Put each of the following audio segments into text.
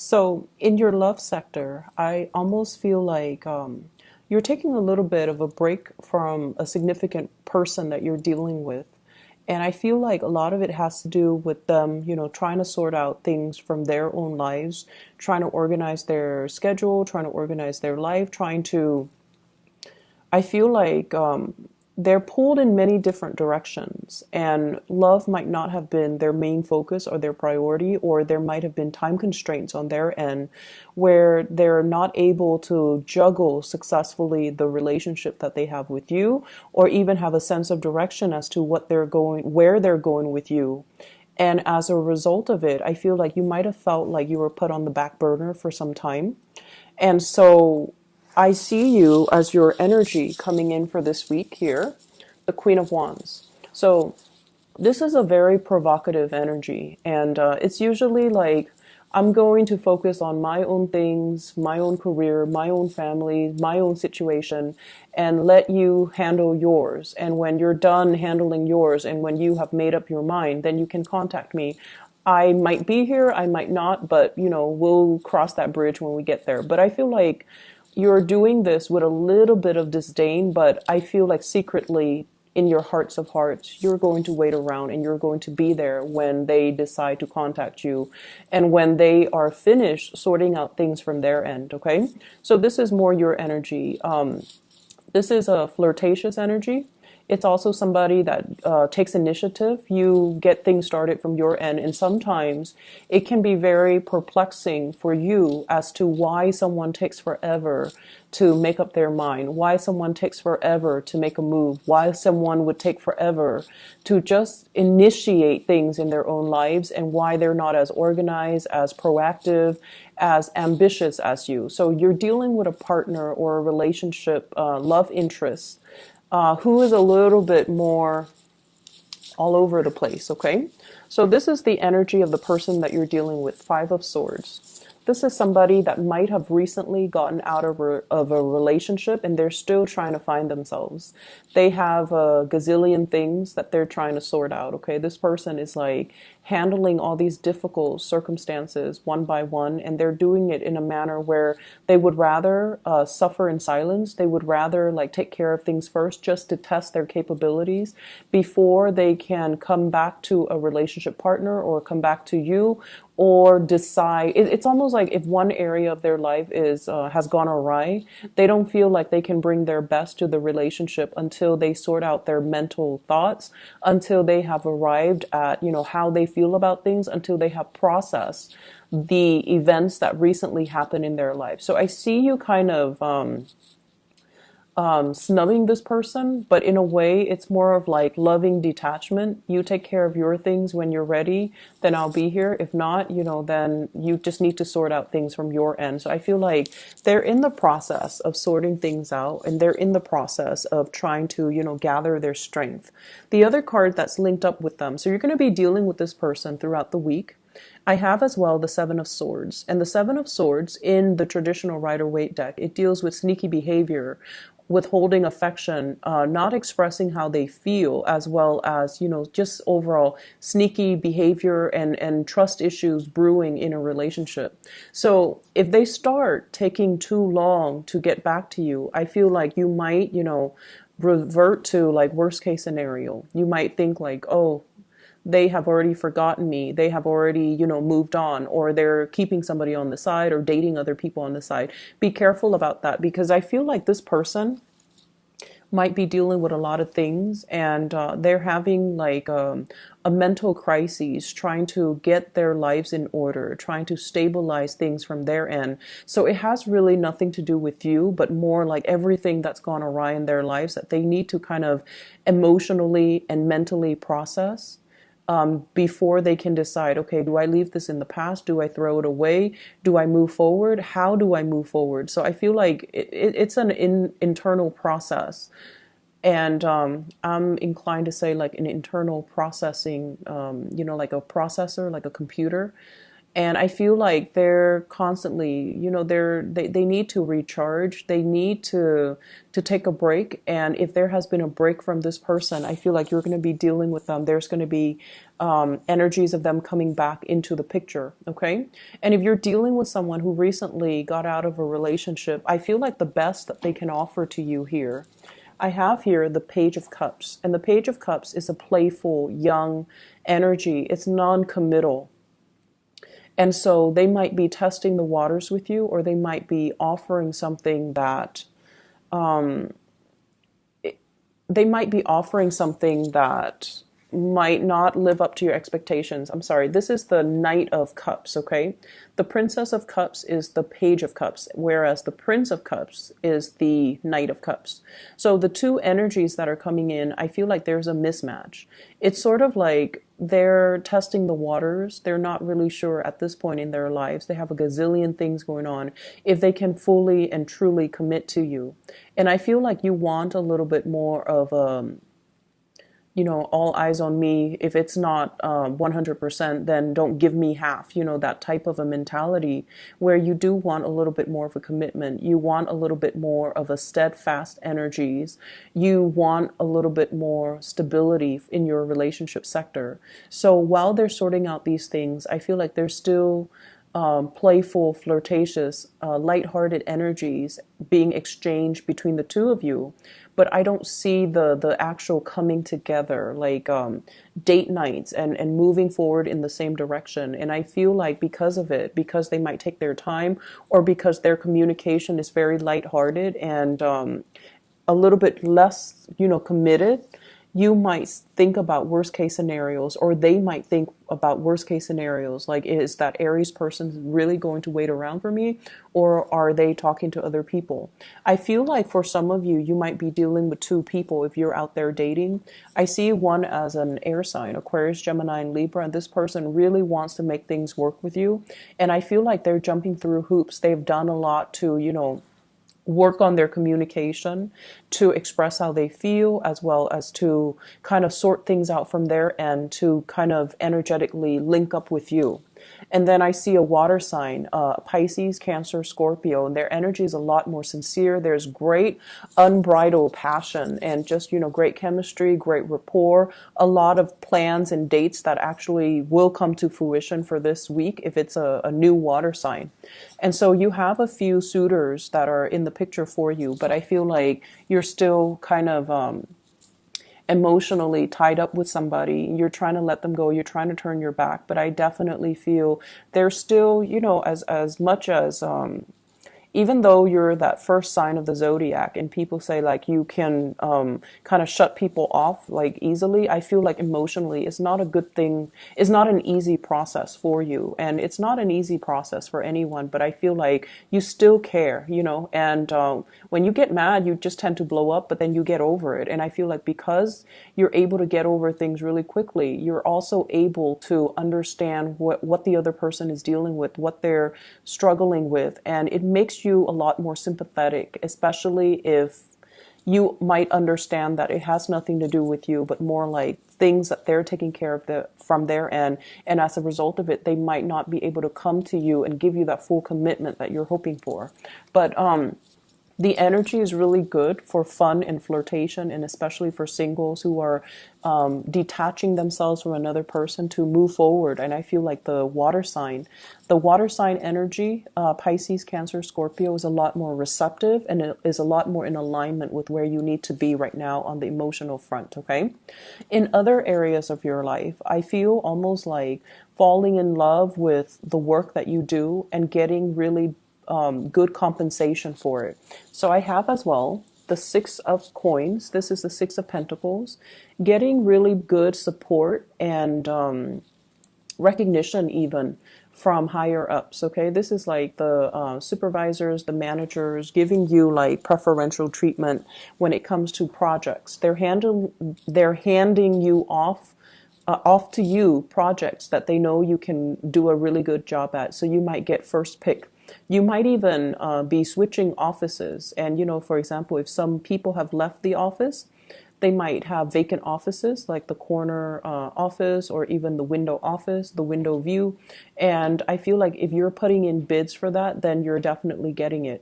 So, in your love sector, I almost feel like you're taking a little bit of a break from a significant person that you're dealing with. And I feel like a lot of it has to do with them, trying to sort out things from their own lives, trying to organize their schedule, trying to organize their life, trying to I feel like they're pulled in many different directions, and love might not have been their main focus or their priority, or there might have been time constraints on their end where they're not able to juggle successfully the relationship that they have with you, or even have a sense of direction as to where they're going with you. And as a result of it, I feel like you might have felt like you were put on the back burner for some time. And so I see you as your energy coming in for this week here, the Queen of Wands. So this is a very provocative energy, and it's usually like I'm going to focus on my own things, my own career, my own family, my own situation, and let you handle yours. And when you're done handling yours, and when you have made up your mind, then you can contact me. I might be here, I might not, but we'll cross that bridge when we get there. But I feel like you're doing this with a little bit of disdain, but I feel like secretly in your hearts of hearts, you're going to wait around and you're going to be there when they decide to contact you and when they are finished sorting out things from their end. Okay. So this is more your energy. This is a flirtatious energy. It's also somebody that takes initiative. You get things started from your end, and sometimes it can be very perplexing for you as to why someone takes forever to make up their mind, why someone takes forever to make a move, why someone would take forever to just initiate things in their own lives, and why they're not as organized, as proactive, as ambitious as you. So you're dealing with a partner or a relationship, love interest, who is a little bit more all over the place, okay? So this is the energy of the person that you're dealing with, Five of Swords. This is somebody that might have recently gotten out of a relationship and they're still trying to find themselves. They have a gazillion things that they're trying to sort out, okay? This person is like handling all these difficult circumstances one by one, and they're doing it in a manner where they would rather suffer in silence. They would rather like take care of things first just to test their capabilities before they can come back to a relationship partner or come back to you or decide. It's almost like if one area of their life is has gone awry, they don't feel like they can bring their best to the relationship until they sort out their mental thoughts, until they have arrived at how they feel about things, until they have processed the events that recently happened in their life. So I see you kind of snubbing this person, but in a way, it's more of like loving detachment. You take care of your things when you're ready, then I'll be here. If not, then you just need to sort out things from your end. So I feel like they're in the process of sorting things out, and they're in the process of trying to, gather their strength. The other card that's linked up with them. So you're going to be dealing with this person throughout the week. I have as well the Seven of Swords. And the Seven of Swords in the traditional Rider-Waite deck, it deals with sneaky behavior, withholding affection, not expressing how they feel, as well as, just overall sneaky behavior and trust issues brewing in a relationship. So if they start taking too long to get back to you, I feel like you might, revert to like worst case scenario. You might think like, oh, they have already forgotten me. They have already, moved on, or they're keeping somebody on the side or dating other people on the side. Be careful about that, because I feel like this person might be dealing with a lot of things, and they're having like a mental crisis, trying to get their lives in order, trying to stabilize things from their end. So it has really nothing to do with you, but more like everything that's gone awry in their lives that they need to kind of emotionally and mentally process before they can decide, okay, do I leave this in the past? Do I throw it away? Do I move forward? How do I move forward? So I feel like it's an internal process. And I'm inclined to say like an internal processing, like a processor, like a computer. And I feel like they're constantly, they need to recharge. They need to take a break. And if there has been a break from this person, I feel like you're going to be dealing with them. There's going to be energies of them coming back into the picture. Okay. And if you're dealing with someone who recently got out of a relationship, I feel like the best that they can offer to you here, I have here the Page of Cups. And the Page of Cups is a playful, young energy. It's non-committal. And so they might be testing the waters with you, or they might be offering something that they might be offering something that might not live up to your expectations. I'm sorry. This is the Knight of Cups, okay? The Princess of Cups is the Page of Cups, whereas the Prince of Cups is the Knight of Cups. So the two energies that are coming in, I feel like there's a mismatch. It's sort of like they're testing the waters. They're not really sure at this point in their lives. They have a gazillion things going on if they can fully and truly commit to you. And I feel like you want a little bit more of a, all eyes on me. If it's not 100%, then don't give me half, that type of a mentality where you do want a little bit more of a commitment. You want a little bit more of a steadfast energies. You want a little bit more stability in your relationship sector. So while they're sorting out these things, I feel like they're still playful, flirtatious, lighthearted energies being exchanged between the two of you. But I don't see the actual coming together, like date nights and moving forward in the same direction. And I feel like because of it, because they might take their time, or because their communication is very lighthearted and a little bit less, committed, you might think about worst case scenarios, or they might think about worst case scenarios. Like, is that Aries person really going to wait around for me, or are they talking to other people? I feel like for some of you, you might be dealing with two people if you're out there dating. I see one as an air sign, Aquarius, Gemini, and Libra, and this person really wants to make things work with you. And I feel like they're jumping through hoops. They've done a lot to, work on their communication, to express how they feel, as well as to kind of sort things out from their end, to kind of energetically link up with you. And then I see a water sign, Pisces, Cancer, Scorpio, and their energy is a lot more sincere. There's great unbridled passion and just, great chemistry, great rapport, a lot of plans and dates that actually will come to fruition for this week if it's a new water sign. And so you have a few suitors that are in the picture for you, but I feel like you're still kind of emotionally tied up with somebody. You're trying to let them go. You're trying to turn your back. But I definitely feel there's still, as much as even though you're that first sign of the zodiac and people say like you can kind of shut people off like easily, I feel like emotionally it's not a good thing. It's not an easy process for you, and it's not an easy process for anyone, but I feel like you still care, and when you get mad, you just tend to blow up, but then you get over it. And I feel like because you're able to get over things really quickly, you're also able to understand what the other person is dealing with, what they're struggling with, and it makes you a lot more sympathetic, especially if you might understand that it has nothing to do with you, but more like things that they're taking care of from their end. And as a result of it, they might not be able to come to you and give you that full commitment that you're hoping for. But the energy is really good for fun and flirtation, and especially for singles who are detaching themselves from another person to move forward. And I feel like the water sign energy, Pisces, Cancer, Scorpio, is a lot more receptive, and it is a lot more in alignment with where you need to be right now on the emotional front, okay? In other areas of your life, I feel almost like falling in love with the work that you do and getting really good compensation for it. So I have as well the Six of Coins. This is the Six of Pentacles. Getting really good support and recognition even from higher ups. Okay, this is like the supervisors, the managers giving you like preferential treatment when it comes to projects. They're handing you off to you projects that they know you can do a really good job at. So you might get first pick. You might even be switching offices. And, for example, if some people have left the office, They might have vacant offices like the corner office or even the window office, the window view. And I feel like if you're putting in bids for that, then you're definitely getting it.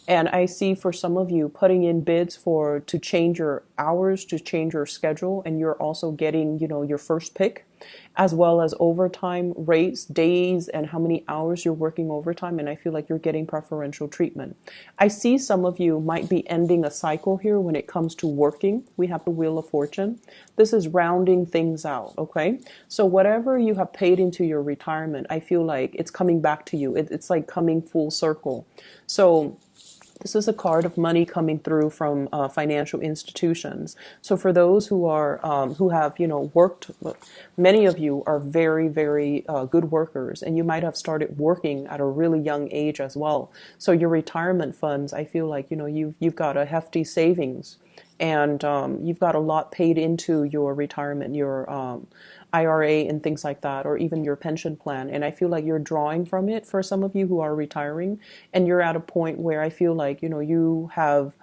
And I see for some of you putting in bids for to change your hours, to change your schedule, and you're also getting, your first pick, as well as overtime rates, days, and how many hours you're working overtime. And I feel like you're getting preferential treatment. I see some of you might be ending a cycle here when it comes to working. We have the Wheel of Fortune. This is rounding things out, okay? So whatever you have paid into your retirement, I feel like it's coming back to you. It's like coming full circle. So this is a card of money coming through from financial institutions. So for those who have worked, many of you are very very good workers, and you might have started working at a really young age as well. So your retirement funds, I feel like you've got a hefty savings, and you've got a lot paid into your retirement, your IRA and things like that, or even your pension plan. And I feel like you're drawing from it for some of you who are retiring, and you're at a point where I feel like you have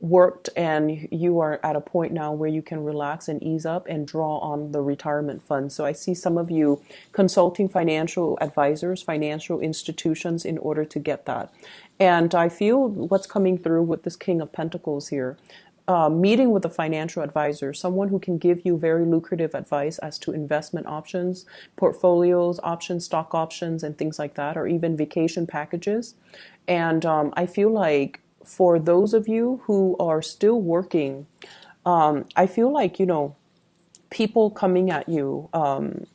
worked and you are at a point now where you can relax and ease up and draw on the retirement fund. So I see some of you consulting financial advisors, financial institutions in order to get that. And I feel what's coming through with this King of Pentacles here, meeting with a financial advisor, someone who can give you very lucrative advice as to investment options, portfolios, options, stock options, and things like that, or even vacation packages. And I feel like for those of you who are still working, I feel like, people coming at you on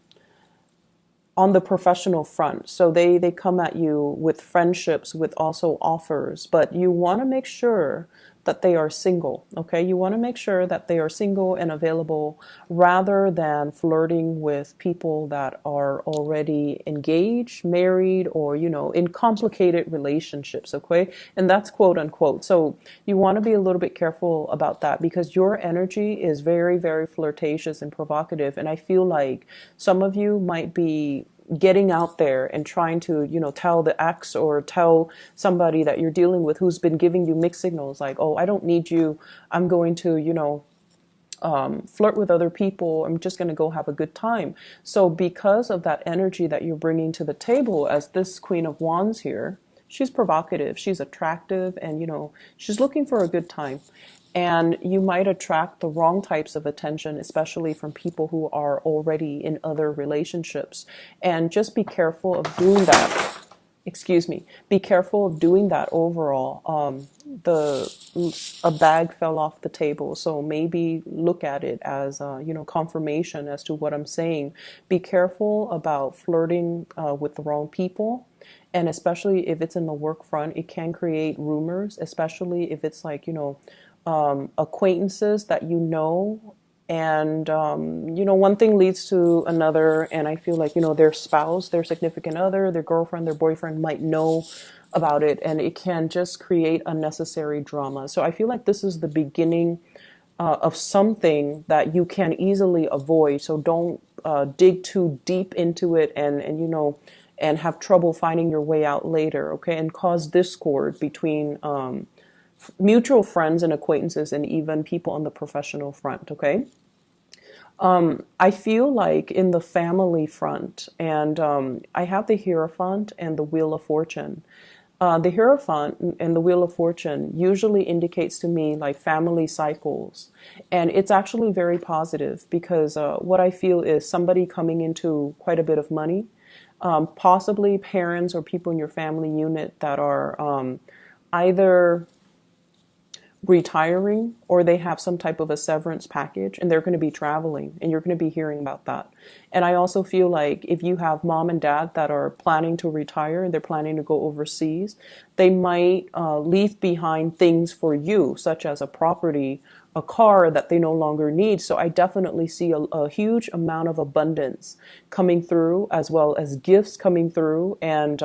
the professional front. So they come at you with friendships, with also offers, but you want to make sure that they are single, okay? You want to make sure that they are single and available rather than flirting with people that are already engaged, married, or, in complicated relationships, okay? And that's quote unquote. So you want to be a little bit careful about that because your energy is very, very flirtatious and provocative. And I feel like some of you might be getting out there and trying to, tell the ex or tell somebody that you're dealing with who's been giving you mixed signals like, oh, I don't need you. I'm going to, flirt with other people. I'm just going to go have a good time. So because of that energy that you're bringing to the table as this Queen of Wands here, she's provocative, she's attractive, and, she's looking for a good time. And you might attract the wrong types of attention, especially from people who are already in other relationships. And just be careful of doing that. Excuse me. Be careful of doing that overall. A bag fell off the table, so maybe look at it as confirmation as to what I'm saying. Be careful about flirting with the wrong people. And especially if it's in the work front, it can create rumors, especially if it's like, acquaintances that and one thing leads to another, and I feel like their spouse, their significant other, their girlfriend, their boyfriend might know about it, and it can just create unnecessary drama. So I feel like this is the beginning of something that you can easily avoid. So don't dig too deep into it and have trouble finding your way out later, okay, and cause discord between mutual friends and acquaintances and even people on the professional front, okay? I feel like in the family front, and I have the Hierophant and the Wheel of Fortune. The Hierophant and the Wheel of Fortune usually indicates to me like family cycles. And it's actually very positive because what I feel is somebody coming into quite a bit of money, possibly parents or people in your family unit that are either retiring or they have some type of a severance package and they're going to be traveling and you're going to be hearing about that. And I also feel like if you have mom and dad that are planning to retire and they're planning to go overseas, they might leave behind things for you, such as a property, a car that they no longer need. So I definitely see a huge amount of abundance coming through, as well as gifts coming through, and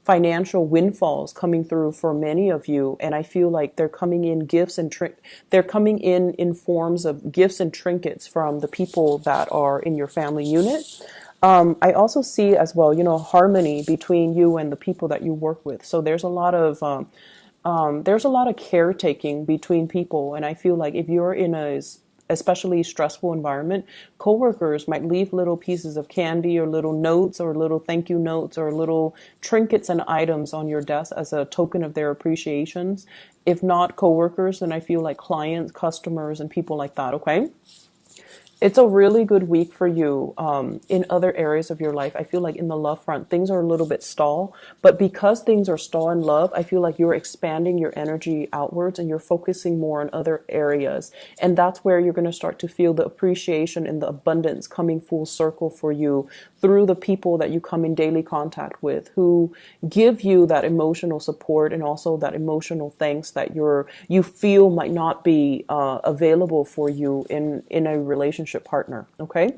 financial windfalls coming through for many of you. And I feel like they're coming in gifts and they're coming in forms of gifts and trinkets from the people that are in your family unit. I also see as well, harmony between you and the people that you work with. So there's a lot of caretaking between people, and I feel like if you're in especially stressful environment, coworkers might leave little pieces of candy or little notes or little thank you notes or little trinkets and items on your desk as a token of their appreciations. If not coworkers, then I feel like clients, customers, and people like that. Okay. It's a really good week for you in other areas of your life. I feel like in the love front, things are a little bit stall, but because things are stall in love, I feel like you're expanding your energy outwards and you're focusing more on other areas. And that's where you're going to start to feel the appreciation and the abundance coming full circle for you through the people that you come in daily contact with, who give you that emotional support and also that emotional thanks that you feel might not be available for you in a relationship partner. Okay.